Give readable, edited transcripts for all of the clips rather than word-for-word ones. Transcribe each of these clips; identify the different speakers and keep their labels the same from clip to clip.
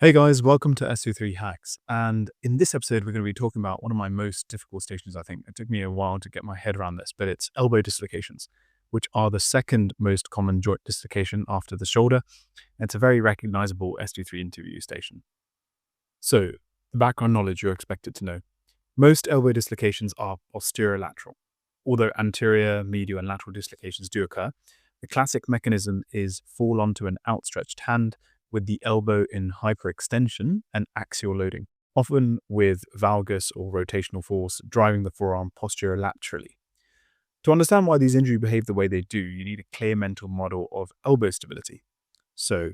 Speaker 1: Hey guys, welcome to ST3 Hacks. And in this episode, we're going to be talking about one of my most difficult stations, I think. It took me a while to get my head around this, but it's elbow dislocations, which are the second most common joint dislocation after the shoulder. And it's a very recognizable ST3 interview station. So, the background knowledge you're expected to know. Most elbow dislocations are posterolateral. Although anterior, medial, and lateral dislocations do occur, the classic mechanism is fall onto an outstretched hand with the elbow in hyperextension and axial loading, often with valgus or rotational force driving the forearm posterolaterally. To understand why these injuries behave the way they do, you need a clear mental model of elbow stability. So,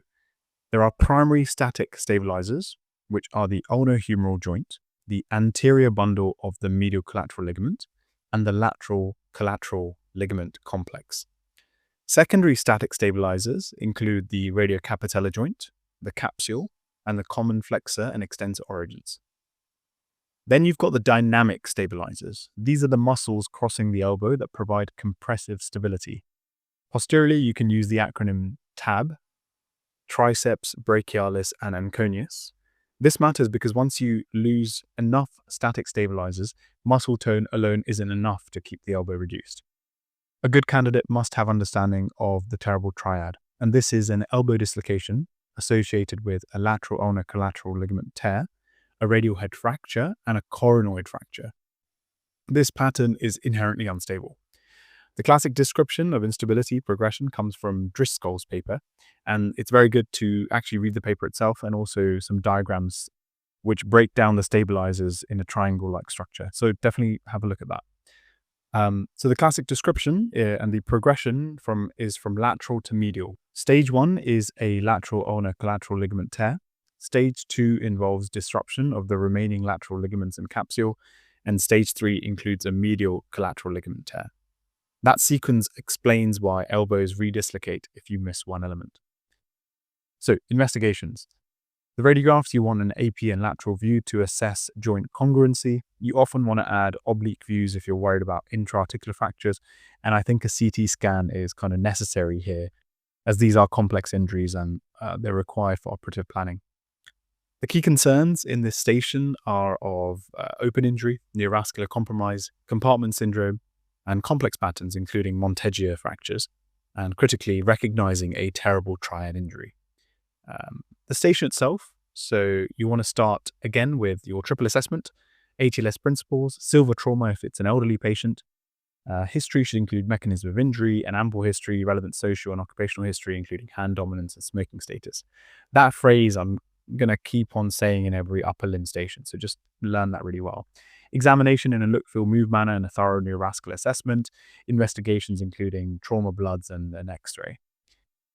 Speaker 1: there are primary static stabilizers, which are the ulnohumeral joint, the anterior bundle of the medial collateral ligament, and the lateral collateral ligament complex. Secondary static stabilizers include the radiocapitellar joint, the capsule, and the common flexor and extensor origins. Then you've got the dynamic stabilizers. These are the muscles crossing the elbow that provide compressive stability. Posteriorly, you can use the acronym TAB, triceps brachialis and anconeus. This matters because once you lose enough static stabilizers, muscle tone alone isn't enough to keep the elbow reduced. A good candidate must have understanding of the terrible triad, and this is an elbow dislocation associated with a lateral ulnar collateral ligament tear, a radial head fracture, and a coronoid fracture. This pattern is inherently unstable. The classic description of instability progression comes from Driscoll's paper, and it's very good to actually read the paper itself and also some diagrams which break down the stabilizers in a triangle-like structure. So definitely have a look at that. So the classic description and the progression is from lateral to medial. Stage 1 is a lateral ulnar collateral ligament tear. Stage 2 involves disruption of the remaining lateral ligaments and capsule. And stage 3 includes a medial collateral ligament tear. That sequence explains why elbows redislocate if you miss one element. So, investigations. The radiographs, you want an AP and lateral view to assess joint congruency. You often want to add oblique views if you're worried about intra-articular fractures. And I think a CT scan is kind of necessary here, as these are complex injuries and they're required for operative planning. The key concerns in this station are of open injury, neurovascular compromise, compartment syndrome, and complex patterns, including Monteggia fractures, and critically recognizing a terrible triad injury. The station itself, so you want to start again with your triple assessment, ATLS principles, silver trauma if it's an elderly patient. History should include mechanism of injury and ample history, relevant social and occupational history, including hand dominance and smoking status. That phrase I'm going to keep on saying in every upper limb station, so just learn that really well. Examination in a look, feel, move manner and a thorough neurovascular assessment. Investigations including trauma bloods and an X-ray.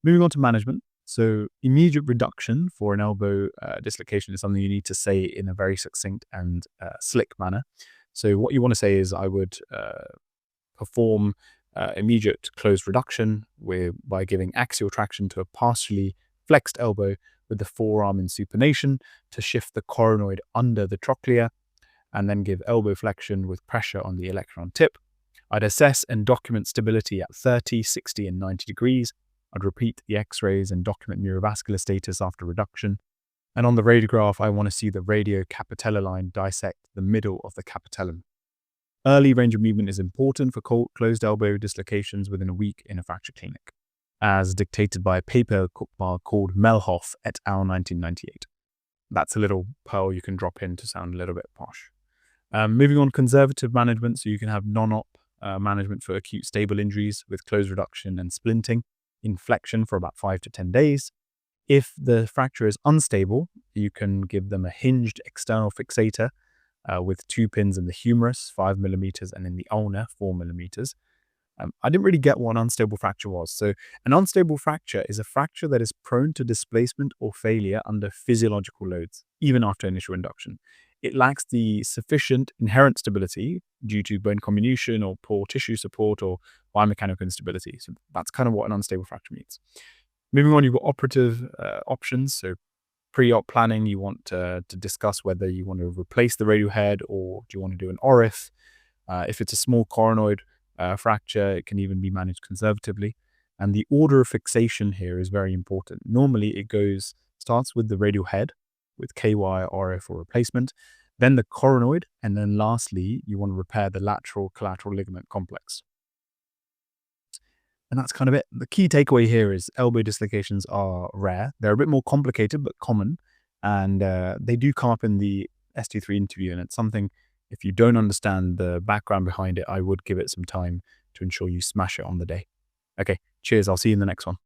Speaker 1: Moving on to management. So immediate reduction for an elbow dislocation is something you need to say in a very succinct and slick manner. So what you want to say is I would perform immediate closed reduction by giving axial traction to a partially flexed elbow with the forearm in supination to shift the coronoid under the trochlea, and then give elbow flexion with pressure on the electron tip. I'd assess and document stability at 30, 60, and 90 degrees. I'd repeat the X-rays and document neurovascular status after reduction. And on the radiograph, I want to see the radiocapitellar line dissect the middle of the capitellum. Early range of movement is important for closed elbow dislocations within a week in a fracture clinic, as dictated by a paper called Melhoff et al. 1998. That's a little pearl you can drop in to sound a little bit posh. Moving on, conservative management, so you can have non-op management for acute stable injuries with closed reduction and splinting in flexion for about 5 to 10 days. If the fracture is unstable, you can give them a hinged external fixator with 2 pins in the humerus, 5 millimeters, and in the ulna, 4 millimeters. I didn't really get what an unstable fracture was. So an unstable fracture is a fracture that is prone to displacement or failure under physiological loads, even after initial induction. It lacks the sufficient inherent stability due to bone comminution or poor tissue support or biomechanical instability. So that's kind of what an unstable fracture means. Moving on, you've got operative options. So pre-op planning, you want to discuss whether you want to replace the radial head or do you want to do an ORIF. If it's a small coronoid fracture, it can even be managed conservatively. And the order of fixation here is very important. Normally, it starts with the radial head, with KY, RF, or replacement, then the coronoid, and then lastly, you want to repair the lateral collateral ligament complex. And that's kind of it. The key takeaway here is elbow dislocations are rare. They're a bit more complicated, but common. And they do come up in the ST3 interview. And it's something, if you don't understand the background behind it, I would give it some time to ensure you smash it on the day. Okay, cheers. I'll see you in the next one.